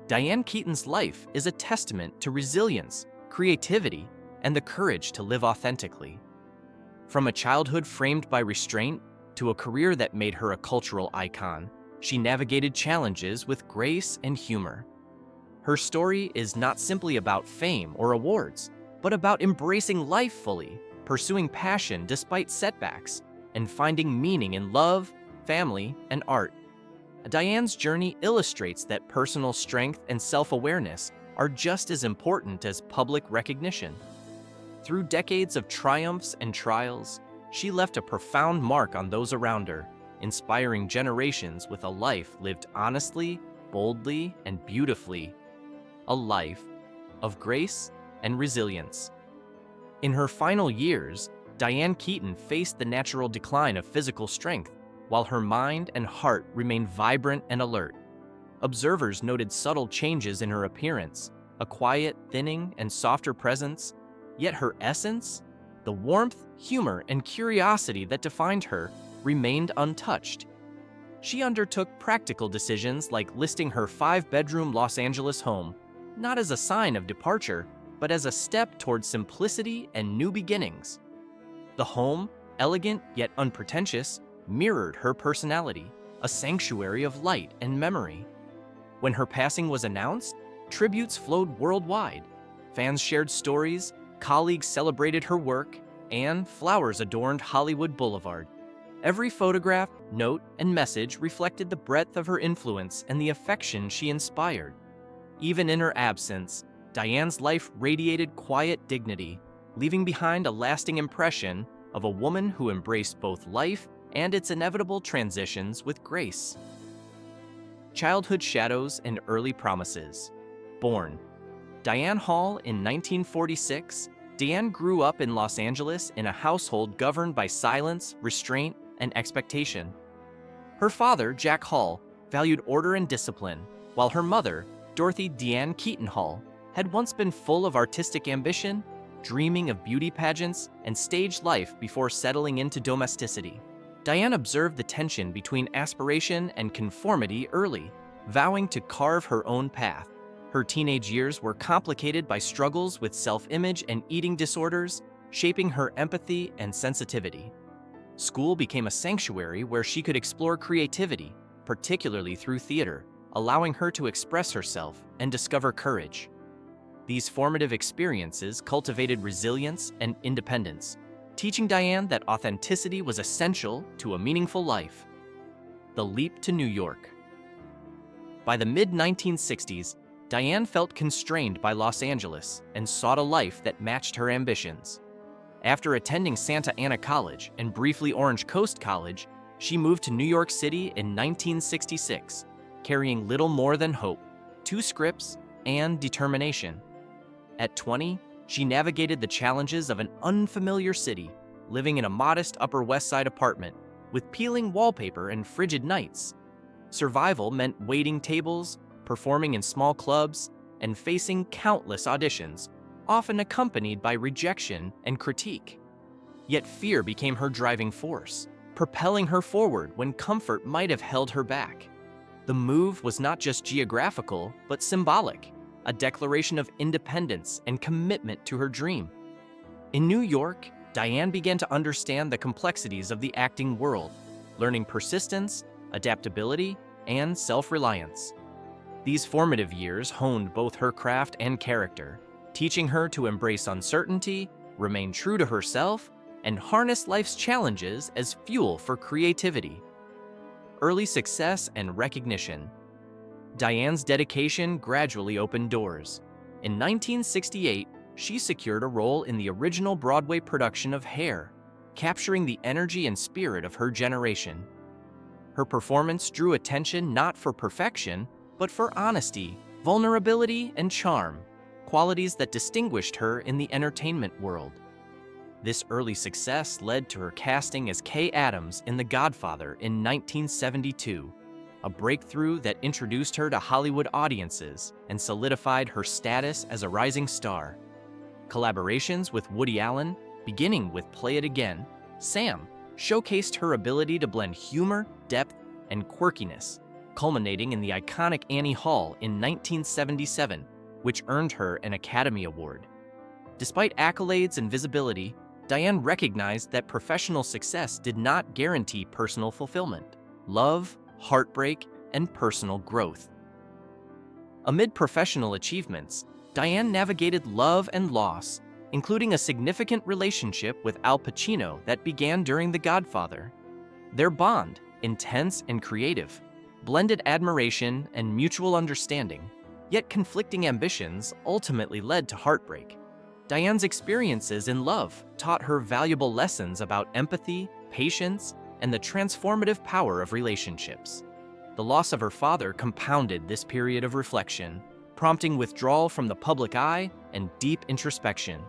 Diane Keaton's life is a testament to resilience, creativity, and the courage to live authentically. From a childhood framed by restraint to a career that made her a cultural icon, she navigated challenges with grace and humor. Her story is not simply about fame or awards, but about embracing life fully, pursuing passion despite setbacks, and finding meaning in love, family, and art. Diane's journey illustrates that personal strength and self-awareness are just as important as public recognition. Through decades of triumphs and trials, she left a profound mark on those around her, inspiring generations with a life lived honestly, boldly, and beautifully. A life of grace and resilience. In her final years, Diane Keaton faced the natural decline of physical strength, while her mind and heart remained vibrant and alert. Observers noted subtle changes in her appearance, a quiet, thinning, and softer presence, yet her essence, the warmth, humor, and curiosity that defined her, remained untouched. She undertook practical decisions like listing her 5-bedroom Los Angeles home, not as a sign of departure, but as a step toward simplicity and new beginnings. The home, elegant yet unpretentious, mirrored her personality, a sanctuary of light and memory. When her passing was announced, tributes flowed worldwide. Fans shared stories, colleagues celebrated her work, and flowers adorned Hollywood Boulevard. Every photograph, note, and message reflected the breadth of her influence and the affection she inspired. Even in her absence, Diane's life radiated quiet dignity, leaving behind a lasting impression of a woman who embraced both life and its inevitable transitions with grace. Childhood shadows and early promises. Born Diane Hall in 1946, Diane grew up in Los Angeles in a household governed by silence, restraint, and expectation. Her father, Jack Hall, valued order and discipline, while her mother, Dorothy Diane Keaton Hall, had once been full of artistic ambition, dreaming of beauty pageants and stage life before settling into domesticity. Diane observed the tension between aspiration and conformity early, vowing to carve her own path. Her teenage years were complicated by struggles with self-image and eating disorders, shaping her empathy and sensitivity. School became a sanctuary where she could explore creativity, particularly through theater, allowing her to express herself and discover courage. These formative experiences cultivated resilience and independence, teaching Diane that authenticity was essential to a meaningful life. The leap to New York. By the mid-1960s, Diane felt constrained by Los Angeles and sought a life that matched her ambitions. After attending Santa Ana College and briefly Orange Coast College, she moved to New York City in 1966, carrying little more than hope, 2 scripts, and determination. At 20, she navigated the challenges of an unfamiliar city, living in a modest Upper West Side apartment with peeling wallpaper and frigid nights. Survival meant waiting tables, performing in small clubs, and facing countless auditions, often accompanied by rejection and critique. Yet fear became her driving force, propelling her forward when comfort might have held her back. The move was not just geographical, but symbolic, a declaration of independence and commitment to her dream. In New York, Diane began to understand the complexities of the acting world, learning persistence, adaptability, and self-reliance. These formative years honed both her craft and character, teaching her to embrace uncertainty, remain true to herself, and harness life's challenges as fuel for creativity. Early success and recognition. Diane's dedication gradually opened doors. In 1968, she secured a role in the original Broadway production of Hair, capturing the energy and spirit of her generation. Her performance drew attention not for perfection, but for honesty, vulnerability, and charm, qualities that distinguished her in the entertainment world. This early success led to her casting as Kay Adams in The Godfather in 1972, a breakthrough that introduced her to Hollywood audiences and solidified her status as a rising star. Collaborations with Woody Allen, beginning with Play It Again, Sam, showcased her ability to blend humor, depth, and quirkiness, culminating in the iconic Annie Hall in 1977, which earned her an Academy Award. Despite accolades and visibility, Diane recognized that professional success did not guarantee personal fulfillment, love, heartbreak, and personal growth. Amid professional achievements, Diane navigated love and loss, including a significant relationship with Al Pacino that began during The Godfather. Their bond, intense and creative, blended admiration and mutual understanding, yet conflicting ambitions ultimately led to heartbreak. Diane's experiences in love taught her valuable lessons about empathy, patience, and the transformative power of relationships. The loss of her father compounded this period of reflection, prompting withdrawal from the public eye and deep introspection.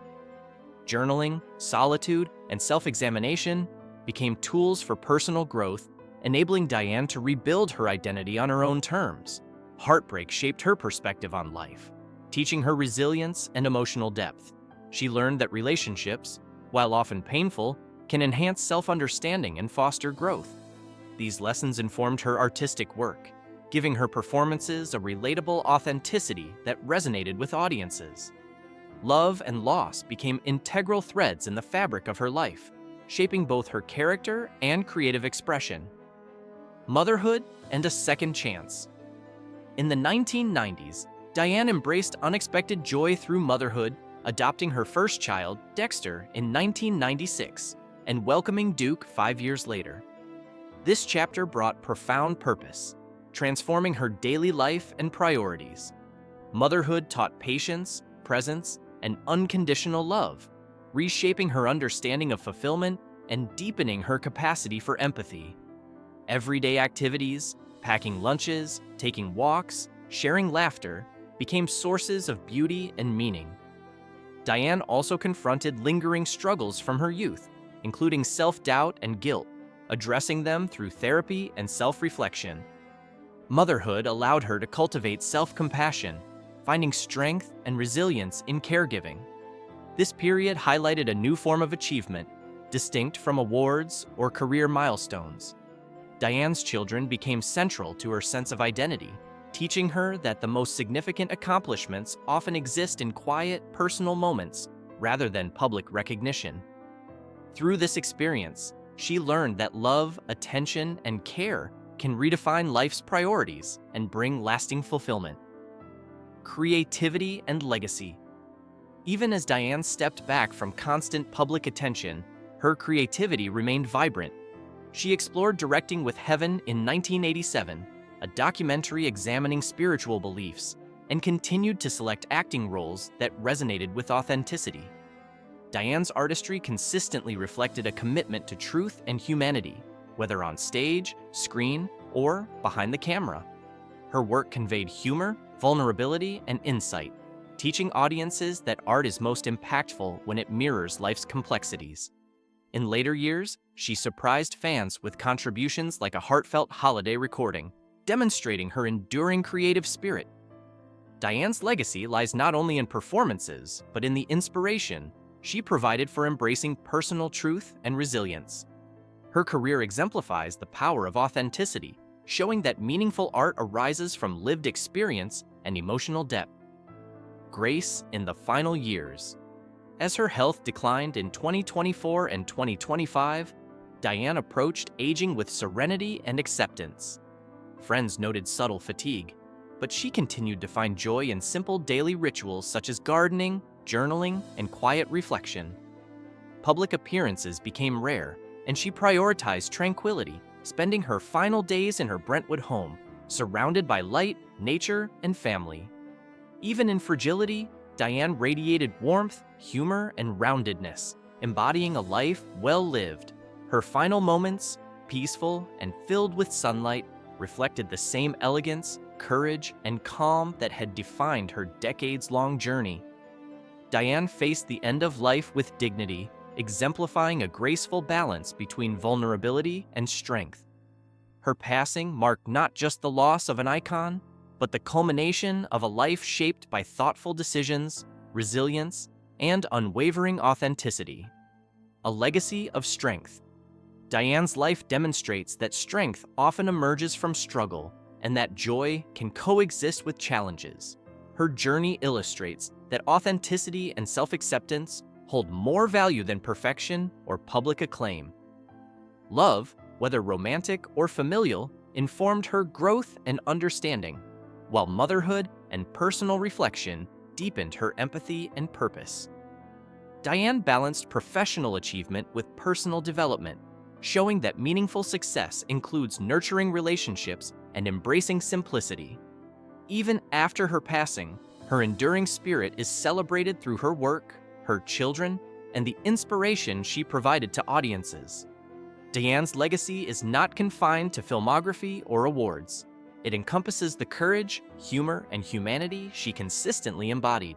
Journaling, solitude, and self-examination became tools for personal growth, enabling Diane to rebuild her identity on her own terms. Heartbreak shaped her perspective on life, teaching her resilience and emotional depth. She learned that relationships, while often painful, can enhance self-understanding and foster growth. These lessons informed her artistic work, giving her performances a relatable authenticity that resonated with audiences. Love and loss became integral threads in the fabric of her life, shaping both her character and creative expression. Motherhood and a second chance. In the 1990s, Diane embraced unexpected joy through motherhood, adopting her first child, Dexter, in 1996, and welcoming Duke 5 years later. This chapter brought profound purpose, transforming her daily life and priorities. Motherhood taught patience, presence, and unconditional love, reshaping her understanding of fulfillment and deepening her capacity for empathy. Everyday activities, packing lunches, taking walks, sharing laughter, became sources of beauty and meaning. Diane also confronted lingering struggles from her youth, including self-doubt and guilt, addressing them through therapy and self-reflection. Motherhood allowed her to cultivate self-compassion, finding strength and resilience in caregiving. This period highlighted a new form of achievement, distinct from awards or career milestones. Diane's children became central to her sense of identity, teaching her that the most significant accomplishments often exist in quiet, personal moments rather than public recognition. Through this experience, she learned that love, attention, and care can redefine life's priorities and bring lasting fulfillment. Creativity and legacy. Even as Diane stepped back from constant public attention, her creativity remained vibrant. She explored directing with Heaven in 1987, a documentary examining spiritual beliefs, and continued to select acting roles that resonated with authenticity. Diane's artistry consistently reflected a commitment to truth and humanity, whether on stage, screen, or behind the camera. Her work conveyed humor, vulnerability, and insight, teaching audiences that art is most impactful when it mirrors life's complexities. In later years, she surprised fans with contributions like a heartfelt holiday recording, demonstrating her enduring creative spirit. Diane's legacy lies not only in performances, but in the inspiration she provided for embracing personal truth and resilience. Her career exemplifies the power of authenticity, showing that meaningful art arises from lived experience and emotional depth. Grace in the final years. As her health declined in 2024 and 2025, Diane approached aging with serenity and acceptance. Friends noted subtle fatigue, but she continued to find joy in simple daily rituals such as gardening, journaling, and quiet reflection. Public appearances became rare, and she prioritized tranquility, spending her final days in her Brentwood home, surrounded by light, nature, and family. Even in fragility, Diane radiated warmth, humor, and roundedness, embodying a life well lived. Her final moments, peaceful and filled with sunlight, reflected the same elegance, courage, and calm that had defined her decades-long journey. Diane faced the end of life with dignity, exemplifying a graceful balance between vulnerability and strength. Her passing marked not just the loss of an icon, but the culmination of a life shaped by thoughtful decisions, resilience, and unwavering authenticity. A legacy of strength. Diane's life demonstrates that strength often emerges from struggle, and that joy can coexist with challenges. Her journey illustrates that authenticity and self-acceptance hold more value than perfection or public acclaim. Love, whether romantic or familial, informed her growth and understanding, while motherhood and personal reflection deepened her empathy and purpose. Diane balanced professional achievement with personal development, showing that meaningful success includes nurturing relationships and embracing simplicity. Even after her passing, her enduring spirit is celebrated through her work, her children, and the inspiration she provided to audiences. Diane's legacy is not confined to filmography or awards. It encompasses the courage, humor, and humanity she consistently embodied.